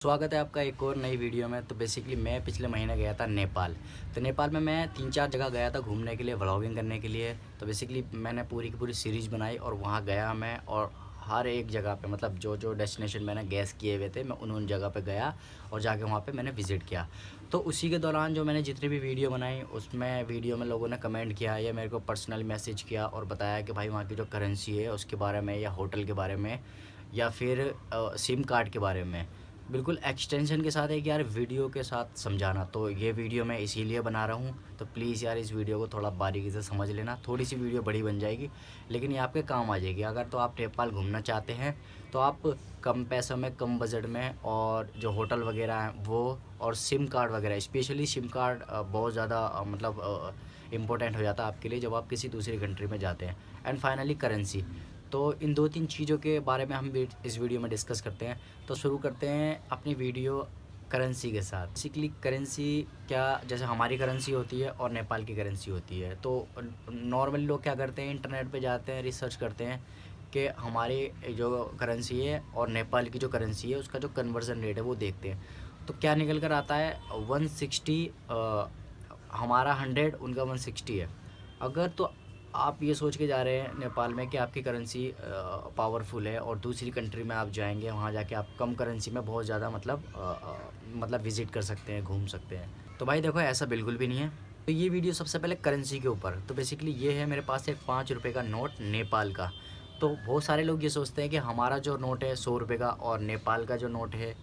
स्वागत है आपका एक और नई वीडियो में। तो बेसिकली मैं पिछले महीने गया था नेपाल। तो नेपाल में मैं 3-4 जगह गया था घूमने के लिए, व्लॉगिंग करने के लिए। तो बेसिकली मैंने पूरी की पूरी सीरीज़ बनाई और वहाँ गया मैं, और हर एक जगह पे मतलब जो जो डेस्टिनेशन मैंने गैस किए हुए थे मैं उन जगह पे गया और जाके वहाँ पे मैंने विज़िट किया। तो उसी के दौरान जो मैंने जितनी भी वीडियो बनाई उसमें वीडियो में लोगों ने कमेंट किया या मेरे को पर्सनल मैसेज किया और बताया कि भाई वहाँ की जो करेंसी है उसके बारे में, या होटल के बारे में, या फिर सिम कार्ड के बारे में बिल्कुल एक्सटेंशन के साथ एक यार वीडियो के साथ समझाना। तो ये वीडियो मैं इसीलिए बना रहा हूँ। तो प्लीज़ यार इस वीडियो को थोड़ा बारीकी से समझ लेना। थोड़ी सी वीडियो बड़ी बन जाएगी लेकिन ये आपके काम आ जाएगी। अगर तो आप नेपाल घूमना चाहते हैं तो आप कम पैसों में, कम बजट में, और जो होटल वगैरह हैं वो, और सिम कार्ड वगैरह, स्पेशली सिम कार्ड बहुत ज़्यादा मतलब इम्पोर्टेंट हो जाता है आपके लिए जब आप किसी दूसरी कंट्री में जाते हैं। And finally currency. तो इन 2-3 चीज़ों के बारे में हम इस वीडियो में डिस्कस करते हैं। तो शुरू करते हैं अपनी वीडियो करेंसी के साथ। बेसिकली करेंसी क्या, जैसे हमारी करेंसी होती है और नेपाल की करेंसी होती है। तो नॉर्मली लोग क्या करते हैं, इंटरनेट पे जाते हैं, रिसर्च करते हैं कि हमारी जो करेंसी है और नेपाल की जो करेंसी है उसका जो कन्वर्जन रेट है वो देखते हैं। तो क्या निकल कर आता है, 160 हमारा 100, उनका 160 है। अगर तो आप ये सोच के जा रहे हैं नेपाल में कि आपकी करेंसी पावरफुल है और दूसरी कंट्री में आप जाएंगे, वहाँ जाके आप कम करेंसी में बहुत ज़्यादा मतलब विज़िट कर सकते हैं, घूम सकते हैं। तो भाई देखो, ऐसा बिल्कुल भी नहीं है। तो ये वीडियो सबसे पहले करेंसी के ऊपर। तो बेसिकली ये है मेरे पास एक 5 रुपये का नोट नेपाल का। तो बहुत सारे लोग ये सोचते हैं कि हमारा जो नोट है 100 रुपये का, और नेपाल का जो नोट है,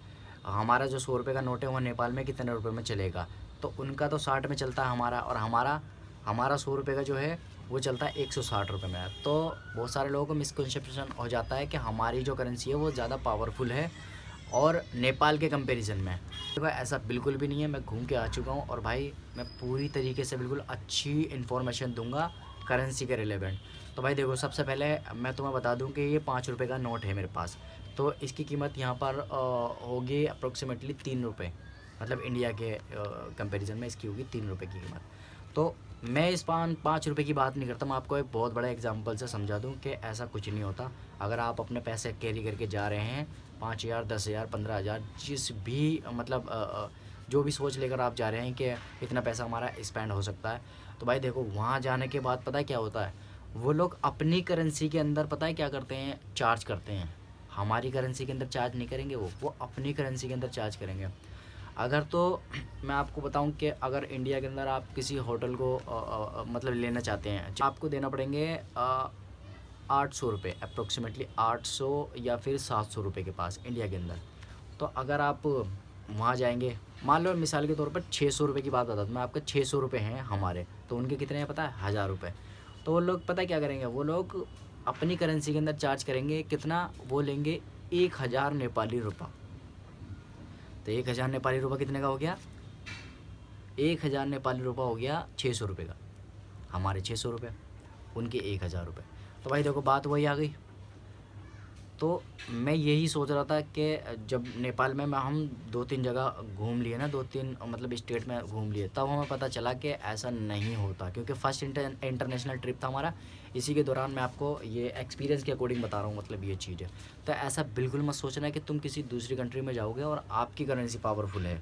हमारा जो 100 रुपये का नोट है वो नेपाल में कितने रुपए में चलेगा। तो उनका तो 60 में चलता है हमारा, और हमारा 100 रुपये का जो है वो चलता है 160 रुपये में। तो बहुत सारे लोगों को मिसकंसेप्शन हो जाता है कि हमारी जो करेंसी है वो ज़्यादा पावरफुल है और नेपाल के कंपैरिजन में। देखो ऐसा बिल्कुल भी नहीं है। मैं घूम के आ चुका हूँ और भाई मैं पूरी तरीके से बिल्कुल अच्छी इन्फॉर्मेशन दूंगा करेंसी के रिलेवेंट। तो भाई देखो, सबसे पहले मैं तुम्हें बता दूं कि ये 5 रुपये का नोट है मेरे पास। तो इसकी कीमत यहाँ पर होगी अप्रोक्सीमेटली 3 रुपये। मतलब इंडिया के कंपैरिजन में इसकी होगी 3 रुपये की कीमत। तो मैं इस 5 रुपये की बात नहीं करता। मैं आपको एक बहुत बड़ा एग्जांपल से समझा दूं कि ऐसा कुछ नहीं होता। अगर आप अपने पैसे कैरी करके जा रहे हैं, 5,000, 10,000, 15,000, जिस भी मतलब जो भी सोच लेकर आप जा रहे हैं कि इतना पैसा हमारा स्पेंड हो सकता है, तो भाई देखो वहाँ जाने के बाद पता है क्या होता है, वो लोग अपनी करेंसी के अंदर पता है क्या करते हैं, चार्ज करते हैं। हमारी करेंसी के अंदर चार्ज नहीं करेंगे, वो अपनी करेंसी के अंदर चार्ज करेंगे। अगर तो मैं आपको बताऊं कि अगर इंडिया के अंदर आप किसी होटल को मतलब लेना चाहते हैं, आपको देना पड़ेंगे 800 रुपये, अप्रोक्सीमेटली 800 या फिर 700 रुपये के पास इंडिया के अंदर। तो अगर आप वहाँ जाएंगे, मान लो मिसाल के तौर पर 600 रुपये की बात बता दूँ मैं आपके, 600 रुपये हैं हमारे, तो उनके कितने हैं पता है, 1,000 रुपये। तो वो लोग पता है क्या करेंगे, वो लोग अपनी करेंसी के अंदर चार्ज करेंगे। कितना वो लेंगे, 1,000 नेपाली रुपये। तो 1,000 नेपाली रुपये कितने का हो गया, 1,000 नेपाली रुपये हो गया 600 रुपये का। हमारे 600 रुपये, उनके 1,000 रुपये। तो भाई देखो बात वही आ गई। तो मैं यही सोच रहा था कि जब नेपाल में हम 2-3 जगह घूम लिए ना, 2-3 मतलब स्टेट में घूम लिए, तब हमें पता चला कि ऐसा नहीं होता। क्योंकि फर्स्ट इंटरनेशनल ट्रिप था हमारा। इसी के दौरान मैं आपको ये एक्सपीरियंस के अकॉर्डिंग बता रहा हूँ, मतलब ये चीज़ है। तो ऐसा बिल्कुल मत सोचना कि तुम किसी दूसरी कंट्री में जाओगे और आपकी करेंसी पावरफुल है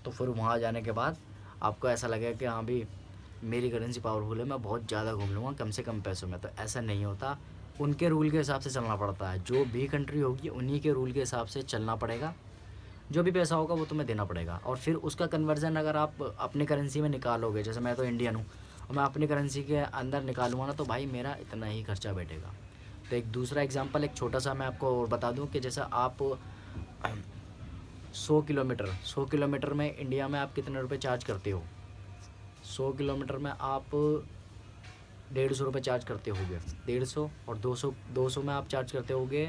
तो फिर वहाँ जाने के बाद आपको ऐसा लगेगा कि हाँ भी मेरी करेंसी पावरफुल है, मैं बहुत ज़्यादा घूम लूँगा कम से कम पैसों में। तो ऐसा नहीं होता। उनके रूल के हिसाब से चलना पड़ता है। जो भी कंट्री होगी उन्हीं के रूल के हिसाब से चलना पड़ेगा। जो भी पैसा होगा वो तुम्हें देना पड़ेगा, और फिर उसका कन्वर्जन अगर आप अपनी करेंसी में निकालोगे, जैसे मैं तो इंडियन हूँ और मैं अपनी करेंसी के अंदर निकालूंगा ना, तो भाई मेरा इतना ही खर्चा बैठेगा। तो एक दूसरा एग्जांपल, एक छोटा सा मैं आपको और बता दूं कि जैसा आप 100 किलोमीटर में इंडिया में आप कितने रुपए चार्ज करते हो। 100 किलोमीटर में आप 150 रुपये चार्ज करते होगे, 150, और 200 में आप चार्ज करते होगे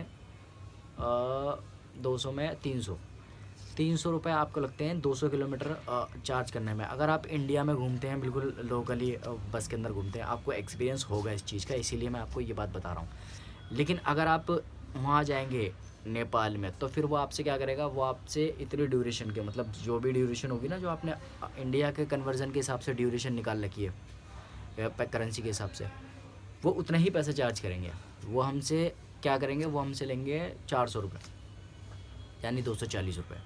200 में 300 रुपये आपको लगते हैं 200 किलोमीटर चार्ज करने में। अगर आप इंडिया में घूमते हैं, बिल्कुल लोकली बस के अंदर घूमते हैं, आपको एक्सपीरियंस होगा इस चीज़ का, इसीलिए मैं आपको ये बात बता रहा हूँ। लेकिन अगर आप वहाँ जाएंगे नेपाल में, तो फिर वो आपसे क्या करेगा, वो आपसे इतनी ड्यूरेशन के, मतलब जो भी ड्यूरेशन होगी ना, जो आपने इंडिया के कन्वर्जन के हिसाब से ड्यूरेशन निकाल रखी है करेंसी के हिसाब से, वो उतने ही पैसे चार्ज करेंगे। वो हमसे क्या करेंगे, वो हमसे लेंगे 400 रुपये, यानी 240 रुपये।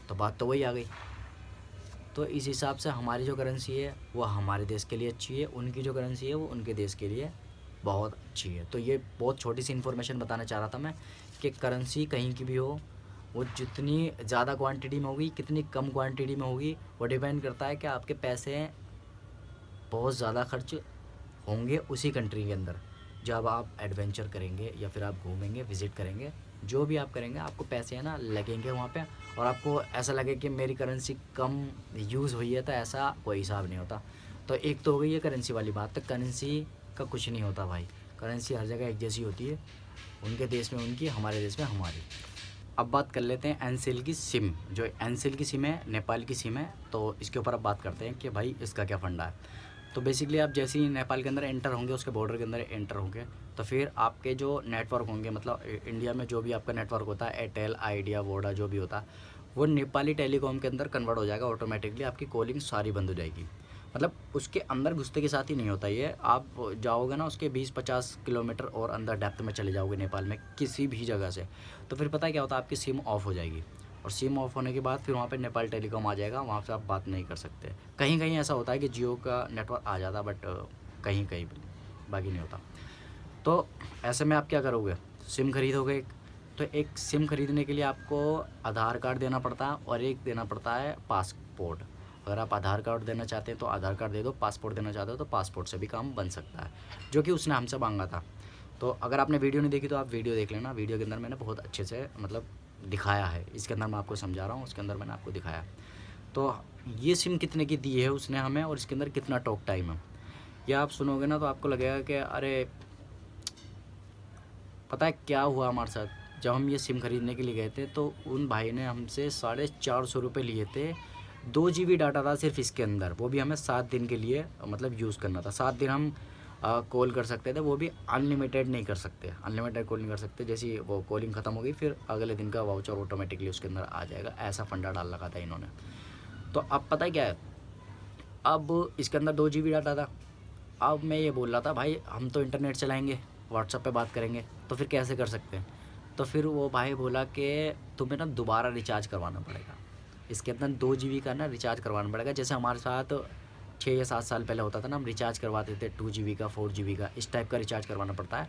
तो बात तो वही आ गई। तो इस हिसाब से हमारी जो करेंसी है वो हमारे देश के लिए अच्छी है, उनकी जो करेंसी है वो उनके देश के लिए बहुत अच्छी है। तो ये बहुत छोटी सी इन्फॉर्मेशन बताना चाह रहा था मैं कि करेंसी कहीं की भी हो, वो जितनी ज़्यादा क्वांटिटी में होगी कितनी कम क्वांटिटी में होगी वो डिपेंड करता है कि आपके पैसे बहुत ज़्यादा खर्च होंगे उसी कंट्री के अंदर। जब आप एडवेंचर करेंगे या फिर आप घूमेंगे, विज़िट करेंगे, जो भी आप करेंगे आपको पैसे है ना लगेंगे वहाँ पे, और आपको ऐसा लगे कि मेरी करेंसी कम यूज़ हुई है, तो ऐसा कोई हिसाब नहीं होता। तो एक तो हो गई है करेंसी वाली बात। तो करेंसी का कुछ नहीं होता भाई, करेंसी हर जगह एक जैसी होती है, उनके देश में उनकी, हमारे देश में हमारी। अब बात कर लेते हैं एनसेल की सिम। जो एनसेल की सिम है नेपाल की सिम है, तो इसके ऊपर अब बात करते हैं कि भाई इसका क्या फ़ंडा है। तो बेसिकली आप जैसे ही नेपाल के अंदर एंटर होंगे, उसके बॉर्डर के अंदर एंटर होंगे, तो फिर आपके जो नेटवर्क होंगे, मतलब इंडिया में जो भी आपका नेटवर्क होता है, एयरटेल, आइडिया, वोडा जो भी होता है, वो नेपाली टेलीकॉम के अंदर कन्वर्ट हो जाएगा ऑटोमेटिकली। आपकी कॉलिंग सारी बंद हो जाएगी। मतलब उसके अंदर घुसते के साथ ही नहीं होता ये, आप जाओगे ना उसके 20-50 किलोमीटर और अंदर डेप्थ में चले जाओगे नेपाल में किसी भी जगह से, तो फिर पता है क्या होता है, आपकी सिम ऑफ हो जाएगी। और सिम ऑफ होने के बाद फिर वहाँ पे नेपाल टेलीकॉम आ जाएगा, वहाँ से आप बात नहीं कर सकते। कहीं कहीं ऐसा होता है कि जियो का नेटवर्क आ जाता, बट कहीं कहीं बाकी नहीं होता। तो ऐसे में आप क्या करोगे, सिम खरीदोगे एक, तो एक सिम खरीदने के लिए आपको आधार कार्ड देना पड़ता है और एक देना पड़ता है पासपोर्ट। अगर आप आधार कार्ड देना चाहते हैं तो आधार कार्ड दे दो, पासपोर्ट देना चाहते हो तो पासपोर्ट से भी काम बन सकता है, जो कि उसने हमसे मांगा था। तो अगर आपने वीडियो नहीं देखी तो आप वीडियो देख लेना, वीडियो के अंदर मैंने बहुत अच्छे से मतलब दिखाया है, इसके अंदर मैं आपको समझा रहा हूँ, उसके अंदर मैंने आपको दिखाया। तो ये सिम कितने की दी है उसने हमें, और इसके अंदर कितना टॉक टाइम है, यह आप सुनोगे ना तो आपको लगेगा कि अरे पता है क्या हुआ हमारे साथ। जब हम ये सिम ख़रीदने के लिए गए थे तो उन भाई ने हमसे 450 रुपये लिए थे। 2 GB डाटा था सिर्फ इसके अंदर, वो भी हमें 7 दिन के लिए मतलब यूज़ करना था। 7 दिन हम कॉल कर सकते थे, वो भी अनलिमिटेड नहीं कर सकते, अनलिमिटेड कॉल नहीं कर सकते। जैसे ही वो कॉलिंग ख़त्म हो गई फिर अगले दिन का वाउचर ऑटोमेटिकली उसके अंदर आ जाएगा, ऐसा फंडा डाल रखा था इन्होंने। तो अब पता है क्या है, अब इसके अंदर 2 GB डाटा था। अब मैं ये बोल रहा था भाई हम तो इंटरनेट चलाएंगे, व्हाट्सएप पे बात करेंगे, तो फिर कैसे कर सकते हैं। तो फिर वो भाई बोला कि तुम्हें ना दोबारा रिचार्ज करवाना पड़ेगा, इसके अंदर 2 GB का ना रिचार्ज करवाना पड़ेगा। जैसे हमारे साथ 6 या 7 साल पहले होता था ना, हम रिचार्ज करवाते थे 2 GB का, 4 GB का, इस टाइप का रिचार्ज करवाना पड़ता है।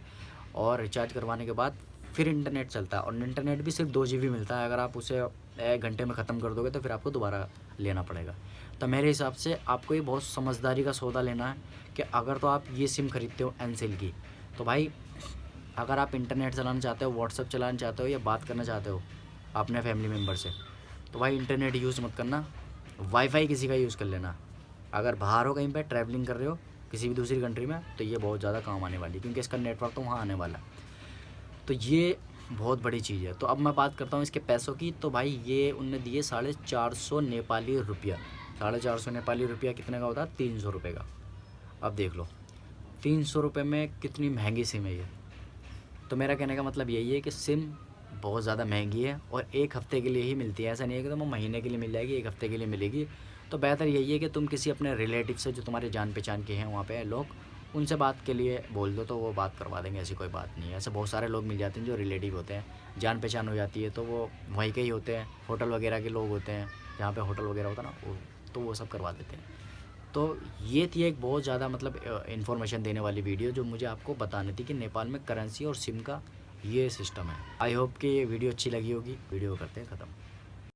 और रिचार्ज करवाने के बाद फिर इंटरनेट चलता है, और इंटरनेट भी सिर्फ 2 GB मिलता है। अगर आप उसे 1 घंटे में ख़त्म कर दोगे तो फिर आपको दोबारा लेना पड़ेगा। तो मेरे हिसाब से आपको ये बहुत समझदारी का सौदा लेना है कि अगर तो आप ये सिम खरीदते हो एनसेल की, तो भाई अगर आप इंटरनेट चलाना चाहते हो, व्हाट्सअप चलाना चाहते हो या बात करना चाहते हो अपने फैमिली मेम्बर से, तो भाई इंटरनेट यूज़ मत करना, वाईफाई किसी का यूज़ कर लेना। अगर बाहर हो कहीं पे ट्रैवलिंग कर रहे हो किसी भी दूसरी कंट्री में, तो ये बहुत ज़्यादा काम आने वाली है, क्योंकि इसका नेटवर्क तो वहाँ आने वाला है। तो ये बहुत बड़ी चीज़ है। तो अब मैं बात करता हूँ इसके पैसों की। तो भाई ये उनने दिए 450 नेपाली रुपया। 450 नेपाली रुपया कितने का होता है, 300 रुपये का। अब देख लो 300 रुपये में कितनी महंगी सिम है ये। तो मेरा कहने का मतलब यही है कि सिम बहुत ज़्यादा महंगी है और 1 हफ़्ते के लिए ही मिलती है। ऐसा नहीं है कि तुम्हें महीने के लिए मिल जाएगी, 1 हफ़्ते के लिए मिलेगी। तो बेहतर यही है कि तुम किसी अपने रिलेटिव से, जो तुम्हारे जान पहचान के हैं वहाँ पे लोग, उनसे बात के लिए बोल दो तो वो बात करवा देंगे। ऐसी कोई बात नहीं है। ऐसे बहुत सारे लोग मिल जाते हैं जो रिलेटिव होते हैं, जान पहचान हो जाती है, तो वो वहीं के ही होते हैं, होटल वगैरह के लोग होते हैं, जहाँ पे होटल वगैरह होता है ना वो, तो वो सब करवा देते हैं। तो ये थी एक बहुत ज़्यादा मतलब इन्फॉर्मेशन देने वाली वीडियो, जो मुझे आपको बतानी थी कि नेपाल में करेंसी और सिम का ये सिस्टम है। आई होप कि ये वीडियो अच्छी लगी होगी। वीडियो करते हैं ख़त्म।